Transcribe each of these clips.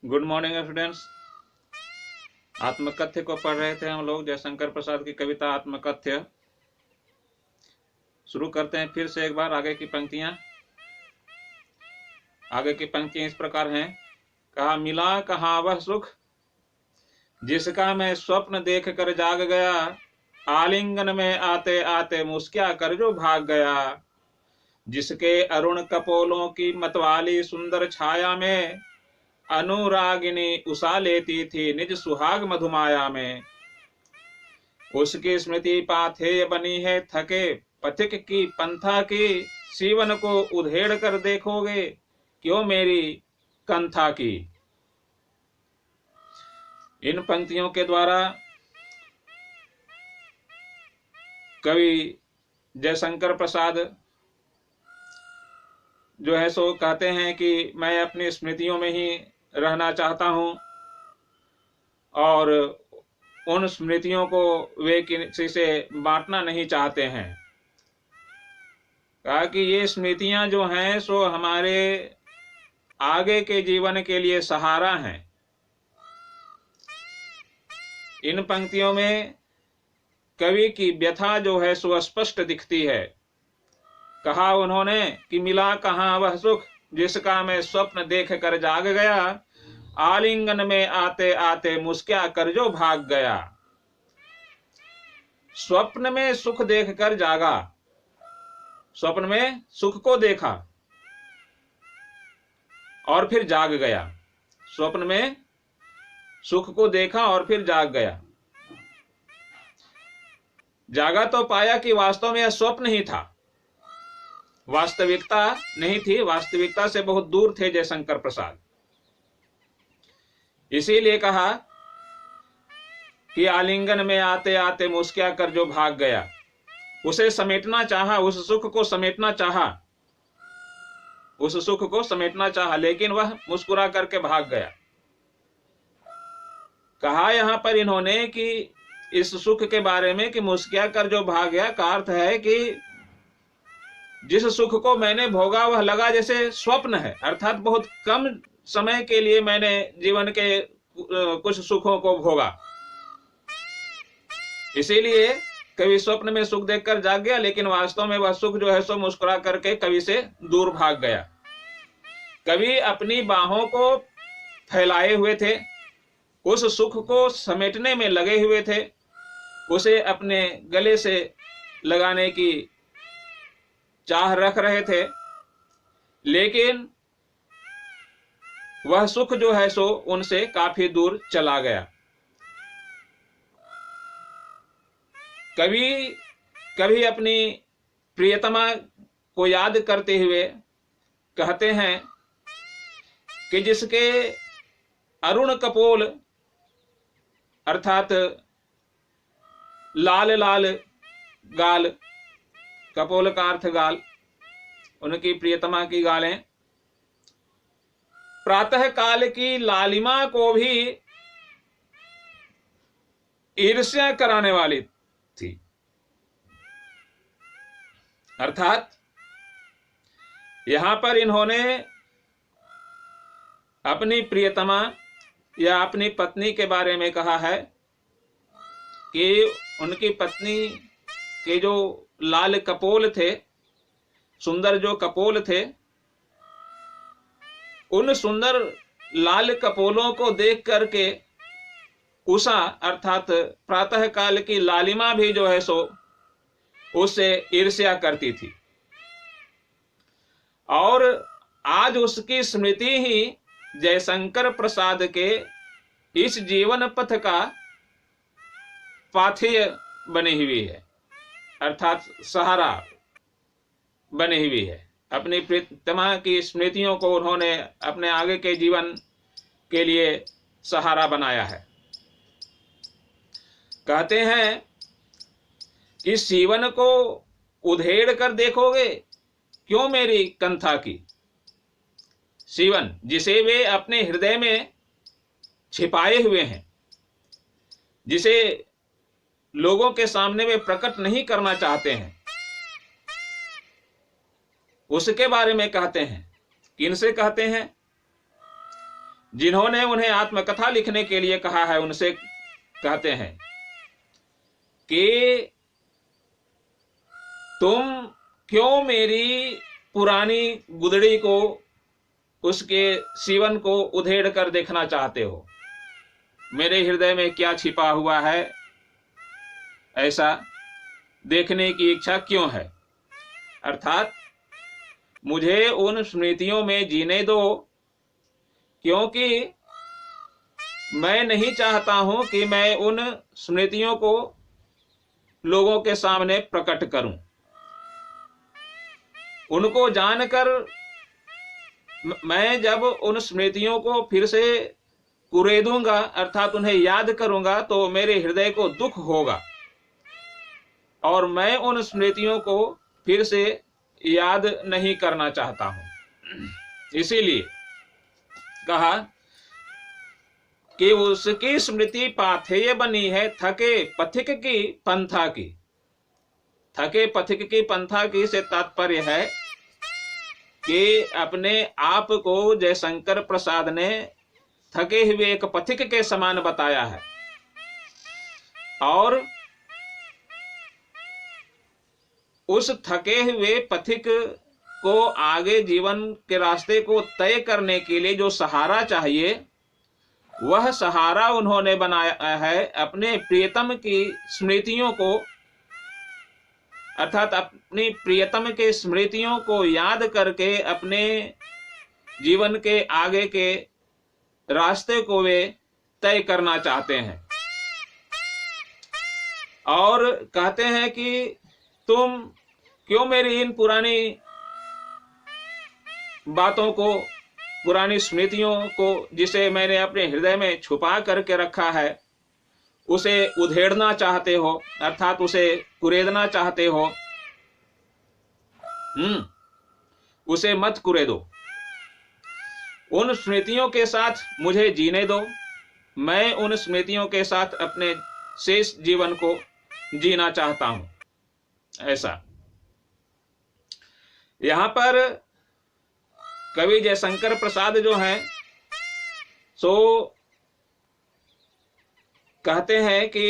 Good morning students. आत्मकथ्य को पढ़ रहे थे हम लोग। जयशंकर प्रसाद की कविता आत्मकथ्य। शुरू करते हैं फिर से एक बार। आगे की पंक्तियां इस प्रकार हैं। कहा, मिला कहाँ वह सुख जिसका मैं स्वप्न देख कर जाग गया, आलिंगन में आते आते मुस्किया कर जो भाग गया। जिसके अरुण कपोलों की मतवाली सुंदर छाया में अनुरागिनी उषा लेती थी निज सुहाग मधुमाया में। उसकी स्मृति पाथेय बनी है थके पथिक की पंथा की, सीवन को उधेड़ कर देखोगे क्यों मेरी कंथा की। इन पंक्तियों के द्वारा कवि जयशंकर प्रसाद जो है सो कहते हैं कि मैं अपनी स्मृतियों में ही रहना चाहता हूं और उन स्मृतियों को वे किसी से बांटना नहीं चाहते हैं। कहा कि ये स्मृतियां जो हैं सो हमारे आगे के जीवन के लिए सहारा हैं। इन पंक्तियों में कवि की व्यथा जो है सो स्पष्ट दिखती है। कहा उन्होंने कि मिला कहाँ वह सुख जिसका मैं स्वप्न देख कर जाग गया, आलिंगन में आते आते मुस्किया कर जो भाग गया। स्वप्न में सुख देखकर जागा, स्वप्न में सुख को देखा और फिर जाग गया। स्वप्न में सुख को देखा और फिर जाग गया। जागा तो पाया कि वास्तव में यह स्वप्न ही था, वास्तविकता नहीं थी। वास्तविकता से बहुत दूर थे जयशंकर प्रसाद। इसीलिए कहा कि आलिंगन में आते आते मुस्किया कर जो भाग गया। उसे समेटना चाहा, उस सुख को समेटना चाहा, उस सुख को समेटना चाहा, लेकिन वह मुस्कुरा करके भाग गया। कहा यहां पर इन्होंने कि इस सुख के बारे में कि मुस्किया कर जो भाग गया का अर्थ है कि जिस सुख को मैंने भोगा वह लगा जैसे स्वप्न है, अर्थात बहुत कम समय के लिए मैंने जीवन के कुछ सुखों को भोगा। इसीलिए कवि स्वप्न में सुख देखकर जाग गया, लेकिन वास्तव में वह सुख जो है सो मुस्कुरा करके कवि से दूर भाग गया। कवि अपनी बाहों को फैलाए हुए थे, उस सुख को समेटने में लगे हुए थे, उसे अपने गले से लगाने की चाह रख रहे थे, लेकिन वह सुख जो है सो उनसे काफी दूर चला गया। कभी अपनी प्रियतमा को याद करते हुए कहते हैं कि जिसके अरुण कपोल अर्थात लाल लाल गाल, कपोल का अर्थ गाल, उनकी प्रियतमा की गालें प्रातः काल की लालिमा को भी ईर्ष्या कराने वाली थी। अर्थात यहां पर इन्होंने अपनी प्रियतमा या अपनी पत्नी के बारे में कहा है कि उनकी पत्नी के जो लाल कपोल थे, सुंदर जो कपोल थे, उन सुंदर लाल कपोलों को देख करके उषा अर्थात प्रातः काल की लालिमा भी जो है सो उससे ईर्ष्या करती थी। और आज उसकी स्मृति ही जयशंकर प्रसाद के इस जीवन पथ का पाथेय बनी हुई है, अर्थात सहारा बनी हुई है। अपनी प्रियतमा की स्मृतियों को उन्होंने अपने आगे के जीवन के लिए सहारा बनाया है। कहते हैं कि सीवन को उधेड़ कर देखोगे क्यों मेरी कंथा की। सीवन जिसे वे अपने हृदय में छिपाए हुए हैं, जिसे लोगों के सामने वे प्रकट नहीं करना चाहते हैं, उसके बारे में कहते हैं। किनसे कहते हैं? जिन्होंने उन्हें आत्मकथा लिखने के लिए कहा है उनसे कहते हैं कि तुम क्यों मेरी पुरानी गुदड़ी को, उसके सीवन को उधेड़ कर देखना चाहते हो? मेरे हृदय में क्या छिपा हुआ है, ऐसा देखने की इच्छा क्यों है? अर्थात मुझे उन स्मृतियों में जीने दो, क्योंकि मैं नहीं चाहता हूं कि मैं उन स्मृतियों को लोगों के सामने प्रकट करूं। उनको जानकर मैं जब उन स्मृतियों को फिर से कुरेदूंगा, अर्थात उन्हें याद करूंगा, तो मेरे हृदय को दुख होगा और मैं उन स्मृतियों को फिर से याद नहीं करना चाहता हूं। इसीलिए कहा कि उसकी स्मृति पाथेय बनी है थके पथिक की पंथा की। थके पथिक की पंथा की से तात्पर्य है कि अपने आप को जयशंकर प्रसाद ने थके हुए एक पथिक के समान बताया है और उस थके हुए पथिक को आगे जीवन के रास्ते को तय करने के लिए जो सहारा चाहिए, वह सहारा उन्होंने बनाया है अपने प्रियतम की स्मृतियों को, अर्थात अपनी प्रियतम के स्मृतियों को याद करके अपने जीवन के आगे के रास्ते को वे तय करना चाहते हैं। और कहते हैं कि तुम क्यों मेरी इन पुरानी बातों को, पुरानी स्मृतियों को, जिसे मैंने अपने हृदय में छुपा करके रखा है, उसे उधेड़ना चाहते हो, अर्थात उसे कुरेदना चाहते हो। उसे मत कुरेदो, उन स्मृतियों के साथ मुझे जीने दो। मैं उन स्मृतियों के साथ अपने शेष जीवन को जीना चाहता हूं। ऐसा यहां पर कवि जयशंकर प्रसाद जो हैं सो कहते हैं कि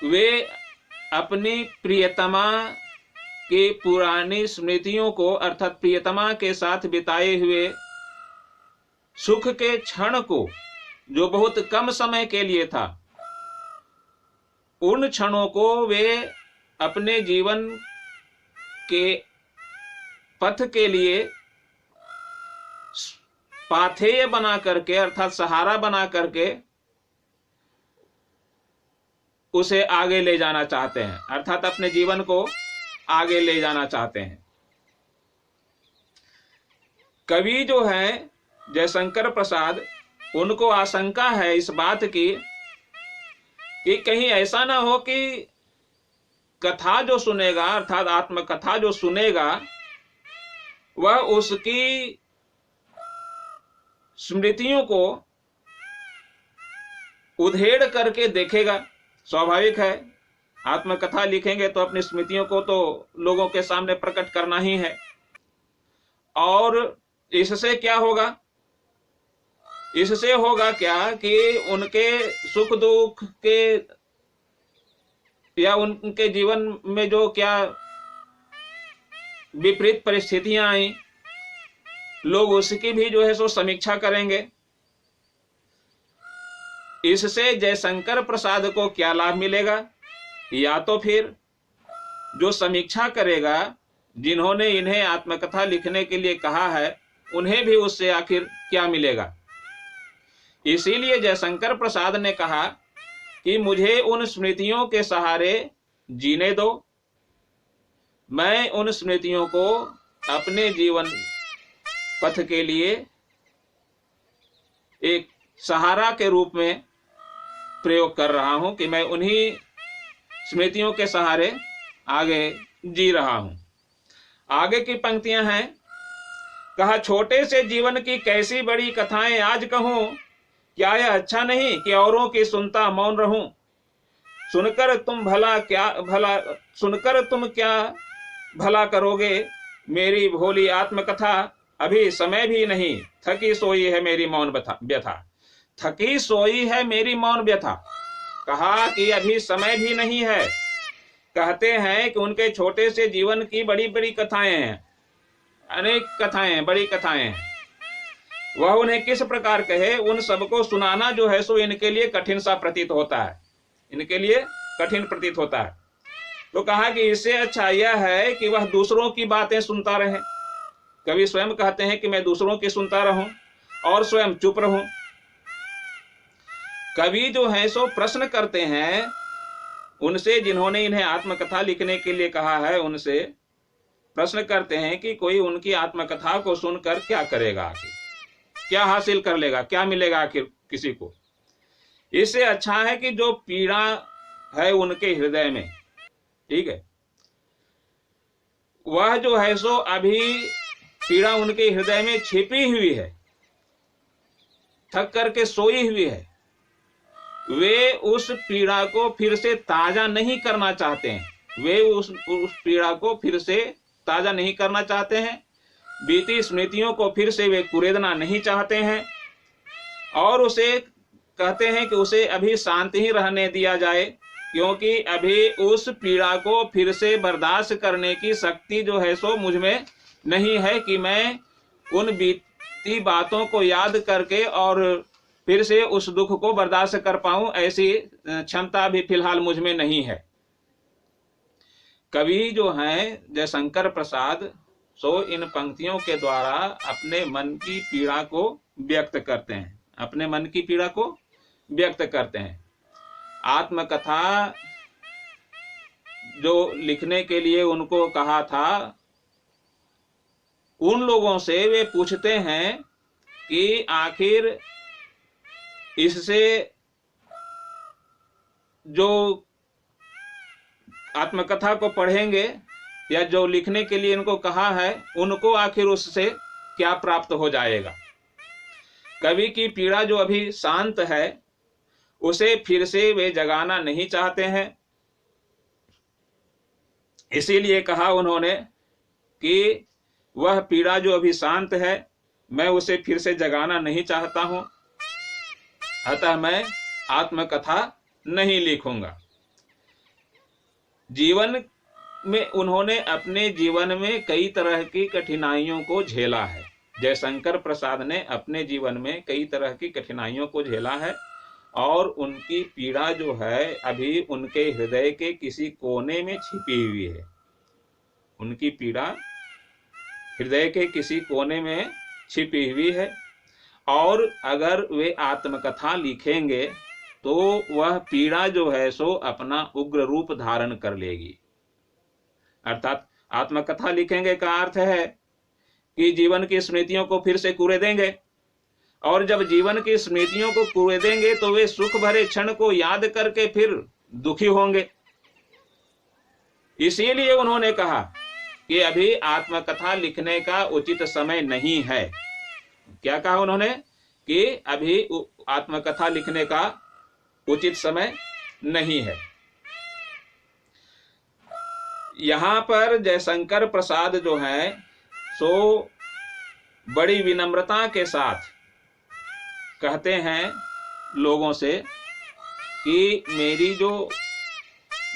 वे अपनी प्रियतमा की पुरानी स्मृतियों को, अर्थात प्रियतमा के साथ बिताए हुए सुख के क्षण को, जो बहुत कम समय के लिए था, उन क्षणों को वे अपने जीवन के पथ के लिए पाथेय बना करके, अर्थात सहारा बना करके उसे आगे ले जाना चाहते हैं, अर्थात अपने जीवन को आगे ले जाना चाहते हैं। कवि जो है जयशंकर प्रसाद, उनको आशंका है इस बात की कि कहीं ऐसा ना हो कि कथा जो सुनेगा, अर्थात आत्मकथा जो सुनेगा, वह उसकी स्मृतियों को उधेड़ करके देखेगा। स्वाभाविक है, आत्मकथा लिखेंगे तो अपनी स्मृतियों को तो लोगों के सामने प्रकट करना ही है। और इससे क्या होगा? इससे होगा क्या कि उनके सुख दुख के या उनके जीवन में जो क्या विपरीत परिस्थितियां आई, लोग उसकी भी जो है सो समीक्षा करेंगे। इससे जयशंकर प्रसाद को क्या लाभ मिलेगा? या तो फिर जो समीक्षा करेगा, जिन्होंने इन्हें आत्मकथा लिखने के लिए कहा है, उन्हें भी उससे आखिर क्या मिलेगा? इसीलिए जयशंकर प्रसाद ने कहा कि मुझे उन स्मृतियों के सहारे जीने दो। मैं उन स्मृतियों को अपने जीवन पथ के लिए एक सहारा के रूप में प्रयोग कर रहा हूं कि मैं उन्हीं स्मृतियों के सहारे आगे जी रहा हूं। आगे की पंक्तियां हैं, कहा छोटे से जीवन की कैसी बड़ी कथाएं आज कहूं, क्या यह अच्छा नहीं कि औरों की सुनता मौन रहूं। सुनकर तुम क्या भला करोगे मेरी भोली आत्मकथा, अभी समय भी नहीं, थकी सोई है मेरी मौन व्यथा, थकी सोई है मेरी मौन व्यथा। कहा कि अभी समय भी नहीं है। कहते हैं कि उनके छोटे से जीवन की बड़ी बड़ी कथाएं हैं, अनेक कथाएं हैं, बड़ी कथाएं हैं। वह उन्हें किस प्रकार कहे, उन सबको सुनाना जो है सो इनके लिए कठिन सा प्रतीत होता है, इनके लिए कठिन प्रतीत होता है। तो कहा कि इससे अच्छा यह है कि वह दूसरों की बातें सुनता रहे। कवि स्वयं कहते हैं कि मैं दूसरों की सुनता रहूं और स्वयं चुप रहूं। कवि जो है सो प्रश्न करते हैं उनसे, जिन्होंने इन्हें आत्मकथा लिखने के लिए कहा है, उनसे प्रश्न करते हैं कि कोई उनकी आत्मकथा को सुनकर क्या करेगा, आखिर क्या हासिल कर लेगा, क्या मिलेगा आखिर किसी को। इससे अच्छा है कि जो पीड़ा है उनके हृदय में, ठीक है, वह जो है सो अभी पीड़ा उनके हृदय में छिपी हुई है, थक करके सोई हुई है, वे उस पीड़ा को फिर से ताजा नहीं करना चाहते हैं, वे उस पीड़ा को फिर से ताजा नहीं करना चाहते हैं, बीती स्मृतियों को फिर से वे कुरेदना नहीं चाहते हैं, और उसे कहते हैं कि उसे अभी शांति ही रहने दिया जाए, क्योंकि अभी उस पीड़ा को फिर से बर्दाश्त करने की शक्ति जो है सो मुझ में नहीं है कि मैं उन बीती बातों को याद करके और फिर से उस दुख को बर्दाश्त कर पाऊं, ऐसी क्षमता भी फिलहाल मुझ में नहीं है। कवि जो हैं जयशंकर प्रसाद सो इन पंक्तियों के द्वारा अपने मन की पीड़ा को व्यक्त करते हैं, अपने मन की पीड़ा को व्यक्त करते हैं। आत्मकथा जो लिखने के लिए उनको कहा था, उन लोगों से वे पूछते हैं कि आखिर इससे जो आत्मकथा को पढ़ेंगे या जो लिखने के लिए इनको कहा है, उनको आखिर उससे क्या प्राप्त हो जाएगा। कवि की पीड़ा जो अभी शांत है उसे फिर से वे जगाना नहीं चाहते हैं। इसीलिए कहा उन्होंने कि वह पीड़ा जो अभी शांत है, मैं उसे फिर से जगाना नहीं चाहता हूं, अतः मैं आत्मकथा नहीं लिखूंगा। जीवन में उन्होंने अपने जीवन में कई तरह की कठिनाइयों को झेला है। जयशंकर प्रसाद ने अपने जीवन में कई तरह की कठिनाइयों को झेला है, और उनकी पीड़ा जो है अभी उनके हृदय के किसी कोने में छिपी हुई है। उनकी पीड़ा हृदय के किसी कोने में छिपी हुई है, और अगर वे आत्मकथा लिखेंगे तो वह पीड़ा जो है सो अपना उग्र रूप धारण कर लेगी। अर्थात आत्मकथा लिखेंगे का अर्थ है कि जीवन की स्मृतियों को फिर से कुरेदेंगे, और जब जीवन की स्मृतियों को कुरेदेंगे तो वे सुख भरे क्षण को याद करके फिर दुखी होंगे। इसीलिए उन्होंने कहा कि अभी आत्मकथा लिखने का उचित समय नहीं है। क्या कहा उन्होंने कि अभी आत्मकथा लिखने का उचित समय नहीं है। यहां पर जयशंकर प्रसाद जो है सो बड़ी विनम्रता के साथ कहते हैं लोगों से कि मेरी जो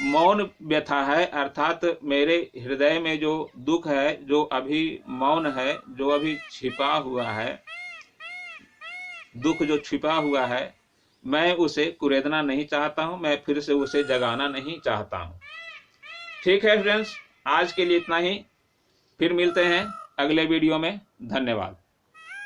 मौन व्यथा है, अर्थात मेरे हृदय में जो दुख है, जो अभी मौन है, जो अभी छिपा हुआ है, दुख जो छिपा हुआ है, मैं उसे कुरेदना नहीं चाहता हूं, मैं फिर से उसे जगाना नहीं चाहता हूं। ठीक है फ्रेंड्स, आज के लिए इतना ही। फिर मिलते हैं अगले वीडियो में। धन्यवाद।